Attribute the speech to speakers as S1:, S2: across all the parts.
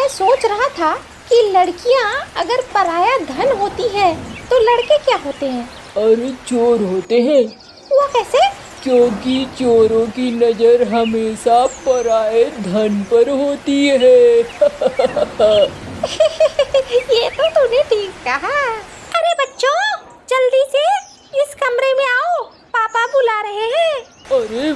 S1: मैं सोच रहा था कि लड़कियां अगर पराया धन होती है तो लड़के क्या होते हैं?
S2: अरे चोर होते हैं,
S1: वो कैसे?
S2: क्योंकि चोरों की नजर हमेशा पराये धन पर होती है।
S1: ये तो तूने ठीक कहा। अरे बच्चों, जल्दी से इस कमरे में आओ, पापा बुला रहे हैं।
S2: अरे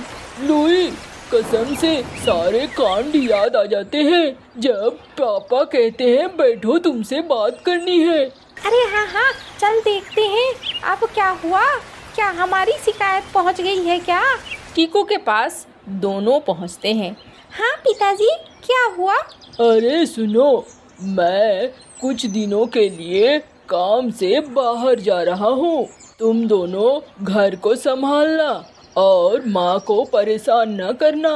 S2: लुई, कसम से सारे कांड याद आ जाते हैं जब पापा कहते हैं बैठो तुमसे बात करनी है।
S1: अरे हाँ, चल देखते हैं अब क्या हुआ। क्या हमारी शिकायत पहुंच गई है क्या?
S3: टीकू के पास दोनों पहुंचते हैं।
S1: हाँ पिताजी, क्या हुआ?
S2: अरे सुनो, मैं कुछ दिनों के लिए काम से बाहर जा रहा हूँ। तुम दोनों घर को संभालना और माँ को परेशान न करना।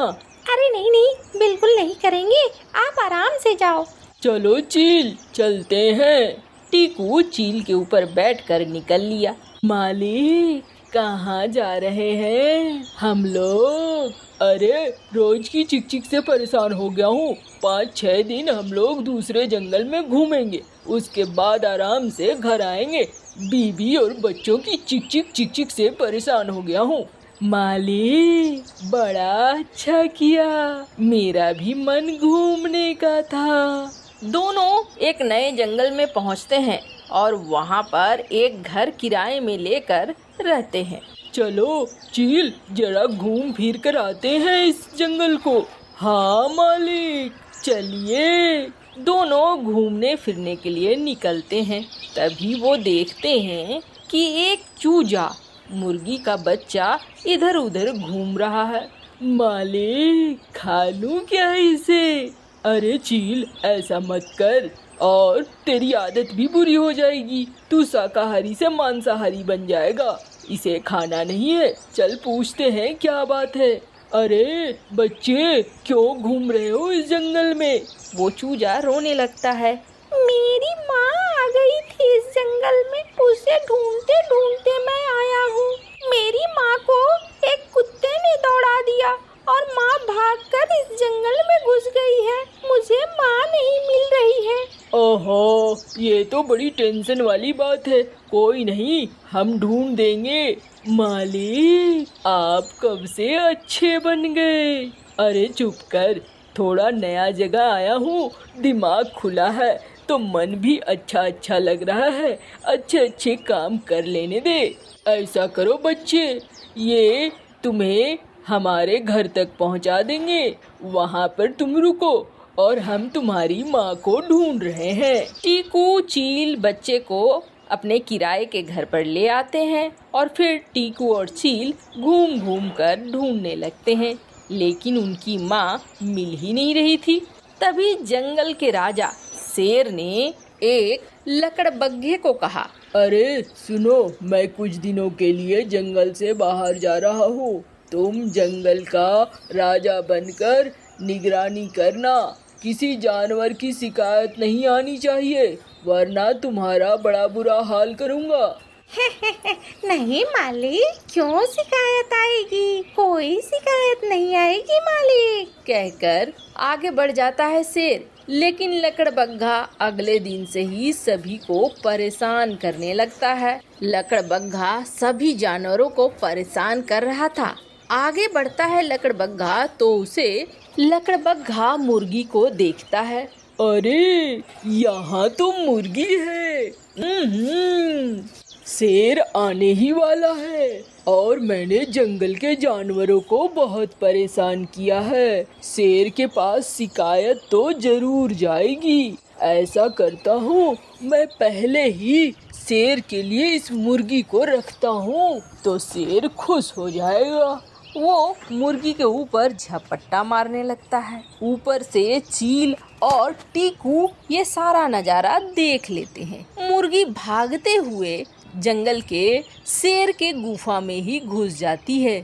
S1: अरे नहीं, बिल्कुल नहीं करेंगे, आप आराम से जाओ।
S2: चलो चील, चलते हैं।
S3: टीकू चील के ऊपर बैठकर निकल लिया।
S2: मालिक, कहाँ जा रहे हैं हम लोग? अरे रोज की चिक चिक से परेशान हो गया हूँ। 5-6 दिन हम लोग दूसरे जंगल में घूमेंगे, उसके बाद आराम से घर आएंगे। बीबी और बच्चों की चिक चिक से परेशान हो गया हूँ। मालिक, बड़ा अच्छा किया, मेरा भी मन घूमने का था।
S3: दोनों एक नए जंगल में पहुंचते हैं और वहां पर एक घर किराए में लेकर रहते हैं।
S2: चलो चील, जरा घूम फिर कर आते हैं इस जंगल को। हाँ मालिक, चलिए।
S3: दोनों घूमने फिरने के लिए निकलते हैं। तभी वो देखते हैं कि एक चूजा मुर्गी का बच्चा इधर उधर घूम रहा है।
S2: मालिक, खा लूं क्या इसे? अरे चील, ऐसा मत कर, और तेरी आदत भी बुरी हो जाएगी। तू शाकाहारी से मांसाहारी बन जाएगा। इसे खाना नहीं है। चल पूछते हैं क्या बात है। अरे बच्चे, क्यों घूम रहे हो इस जंगल में?
S3: वो चूजा रोने लगता है।
S1: मेरी माँ आ गई थी इस जंगल में, उसे ढूंढते ढूंढते मैं आया हूँ। मेरी माँ को एक कुत्ते ने दौड़ा दिया और माँ भागकर इस जंगल में घुस गई है। मुझे माँ नहीं मिल रही है।
S2: ओहो, ये तो बड़ी टेंशन वाली बात है। कोई नहीं, हम ढूंढ देंगे। मालिक, आप कब से अच्छे बन गए? अरे चुप कर, थोड़ा नया जगह आया हूँ, दिमाग खुला है तो मन भी अच्छा लग रहा है। अच्छे काम कर लेने दे। ऐसा करो बच्चे, ये तुम्हें हमारे घर तक पहुँचा देंगे। वहाँ पर तुम रुको और हम तुम्हारी माँ को ढूंढ रहे हैं।
S3: टीकू चील बच्चे को अपने किराए के घर पर ले आते हैं और फिर टीकू और चील घूम घूम कर ढूंढने लगते हैं, लेकिन उनकी माँ मिल ही नहीं रही थी। तभी जंगल के राजा शेर ने एक लकड़बग्घे को कहा,
S2: अरे सुनो, मैं कुछ दिनों के लिए जंगल से बाहर जा रहा हूँ। तुम जंगल का राजा बनकर निगरानी करना। किसी जानवर की शिकायत नहीं आनी चाहिए, वरना तुम्हारा बड़ा बुरा हाल करूँगा।
S1: नहीं मालिक, क्यों शिकायत आएगी? कोई शिकायत नहीं आएगी मालिक,
S3: कहकर आगे बढ़ जाता है शेर। लेकिन लकड़बग्घा अगले दिन से ही सभी को परेशान करने लगता है। लकड़बग्घा सभी जानवरों को परेशान कर रहा था। आगे बढ़ता है लकड़बग्घा तो उसे लकड़बग्घा मुर्गी को देखता है।
S2: अरे यहाँ तो मुर्गी है। शेर आने ही वाला है और मैंने जंगल के जानवरों को बहुत परेशान किया है। शेर के पास शिकायत तो जरूर जाएगी। ऐसा करता हूँ, मैं पहले ही शेर के लिए इस मुर्गी को रखता हूँ तो शेर खुश हो जाएगा।
S3: वो मुर्गी के ऊपर झपट्टा मारने लगता है। ऊपर से चील और टीकू ये सारा नजारा देख लेते हैं। मुर्गी भागते हुए जंगल के शेर के गुफा में ही घुस जाती है।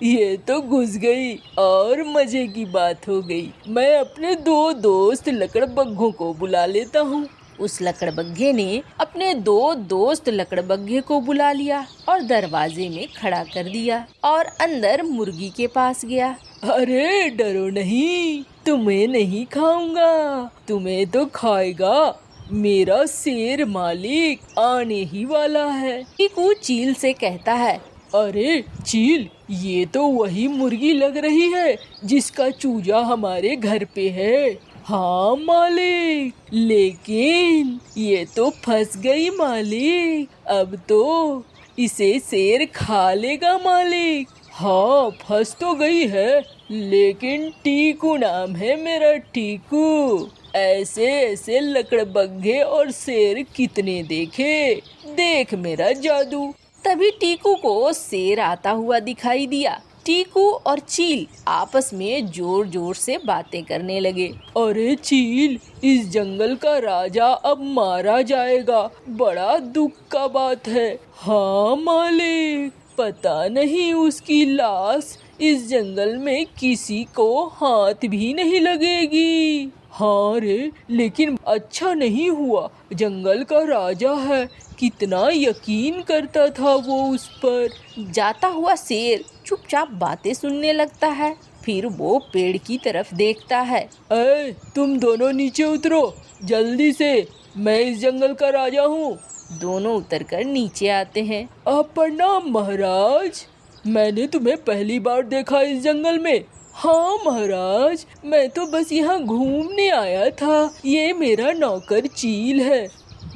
S2: ये तो घुस गई और मजे की बात हो गई। मैं अपने 2 दोस्त लकड़बग्घों को बुला लेता हूँ,
S3: उस लकड़बग्घे ने अपने दो दोस्त लकड़बग्घे को बुला लिया और दरवाजे में खड़ा कर दिया और अंदर मुर्गी के पास गया।
S2: अरे डरो नहीं, तुम्हें नहीं खाऊंगा, तुम्हें तो खाएगा मेरा शेर मालिक आने ही वाला है।
S3: टीकू चील से कहता है,
S2: अरे चील, ये तो वही मुर्गी लग रही है जिसका चूजा हमारे घर पे है। हाँ मालिक, लेकिन ये तो फंस गई मालिक, अब तो इसे शेर खा लेगा मालिक। हाँ फंस तो गई है, लेकिन टीकू नाम है मेरा, टीकू। ऐसे ऐसे लकड़बग्घे और शेर कितने देखे, देख मेरा जादू।
S3: तभी टीकू को शेर आता हुआ दिखाई दिया। टीकू और चील आपस में जोर जोर से बातें करने लगे।
S2: अरे चील, इस जंगल का राजा अब मारा जाएगा, बड़ा दुख का बात है। हाँ मालिक, पता नहीं उसकी लाश इस जंगल में किसी को हाथ भी नहीं लगेगी। हाँ रे, लेकिन अच्छा नहीं हुआ, जंगल का राजा है, कितना यकीन करता था वो उस पर।
S3: जाता हुआ शेर चुपचाप बातें सुनने लगता है। फिर वो पेड़ की तरफ देखता है।
S2: ऐ, तुम दोनों नीचे उतरो जल्दी से, मैं इस जंगल का राजा हूँ।
S3: दोनों उतरकर नीचे आते हैं।
S2: प्रणाम महाराज, मैंने तुम्हें पहली बार देखा इस जंगल में। हाँ महाराज, मैं तो बस यहाँ घूमने आया था, ये मेरा नौकर चील है।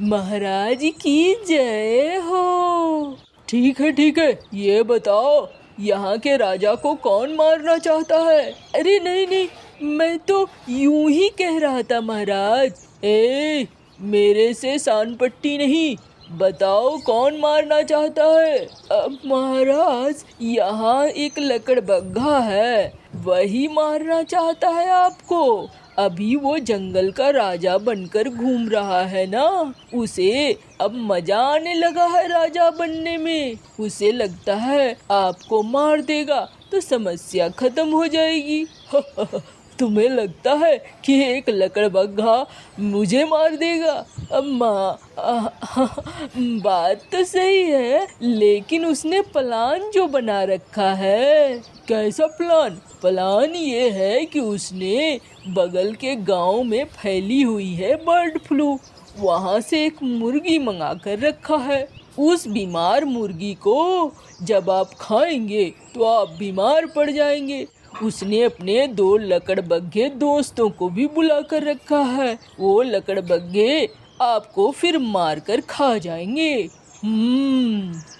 S2: महाराज की जय हो। ठीक है, ये बताओ यहाँ के राजा को कौन मारना चाहता है? अरे नहीं, मैं तो यूं ही कह रहा था महाराज। मेरे से सान पट्टी नहीं, बताओ कौन मारना चाहता है? अब महाराज, यहाँ एक लकड़बग्घा है, वही मारना चाहता है आपको। अभी वो जंगल का राजा बनकर घूम रहा है ना, उसे अब मजा आने लगा है राजा बनने में। उसे लगता है आपको मार देगा तो समस्या खत्म हो जाएगी। तुम्हें लगता है कि एक लकड़बग्घा मुझे मार देगा? बात तो सही है, लेकिन उसने प्लान जो बना रखा है। कैसा प्लान? प्लान ये है कि उसने बगल के गांव में फैली हुई है बर्ड फ्लू, वहाँ से एक मुर्गी मंगा कर रखा है। उस बीमार मुर्गी को जब आप खाएंगे तो आप बीमार पड़ जाएंगे। उसने अपने 2 लकड़बग्घे दोस्तों को भी बुला कर रखा है, वो लकड़बग्घे आपको फिर मार कर खा जाएंगे।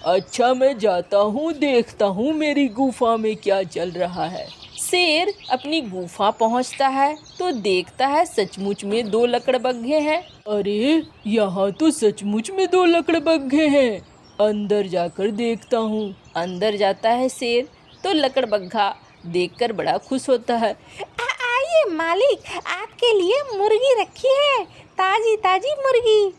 S2: अच्छा, मैं जाता हूँ, देखता हूँ मेरी गुफा में क्या चल रहा है।
S3: शेर अपनी गुफा पहुँचता है तो देखता है सचमुच में 2 लकड़बग्घे हैं।
S2: अरे यहाँ तो सचमुच में 2 लकड़बग्घे हैं, अंदर जाकर देखता हूँ।
S3: अंदर जाता है शेर तो लकड़बग्घा देखकर बड़ा खुश होता है।
S1: आइए मालिक, आपके लिए मुर्गी रखी है, ताजी ताजी मुर्गी।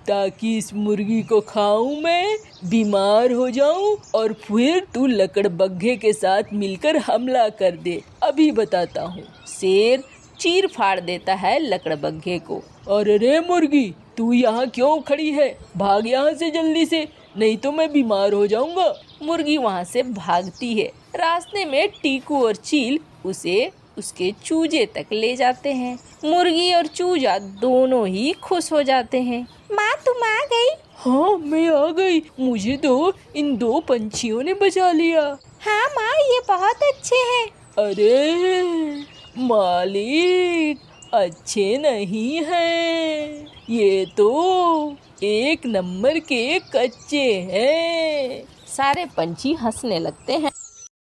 S2: ताकि इस मुर्गी को खाऊं, मैं बीमार हो जाऊं और फिर तू लकड़बग्घे के साथ मिलकर हमला कर दे। अभी बताता हूँ।
S3: शेर चीर फाड़ देता है लकड़बग्घे को।
S2: अरे रे मुर्गी, तू यहाँ क्यों खड़ी है? भाग यहाँ से जल्दी से, नहीं तो मैं बीमार हो जाऊंगा।
S3: मुर्गी वहाँ से भागती है। रास्ते में टीकू और चील उसे उसके चूजे तक ले जाते हैं। मुर्गी और चूजा दोनों ही खुश हो जाते हैं।
S1: माँ, तुम आ गई?
S2: हाँ, मैं आ गई, मुझे तो इन 2 पंछियों ने बचा लिया।
S1: हाँ माँ, ये बहुत अच्छे हैं।
S2: अरे मालिक, अच्छे नहीं हैं, ये तो 1 नंबर के कच्चे हैं।
S3: सारे पंछी हंसने लगते हैं।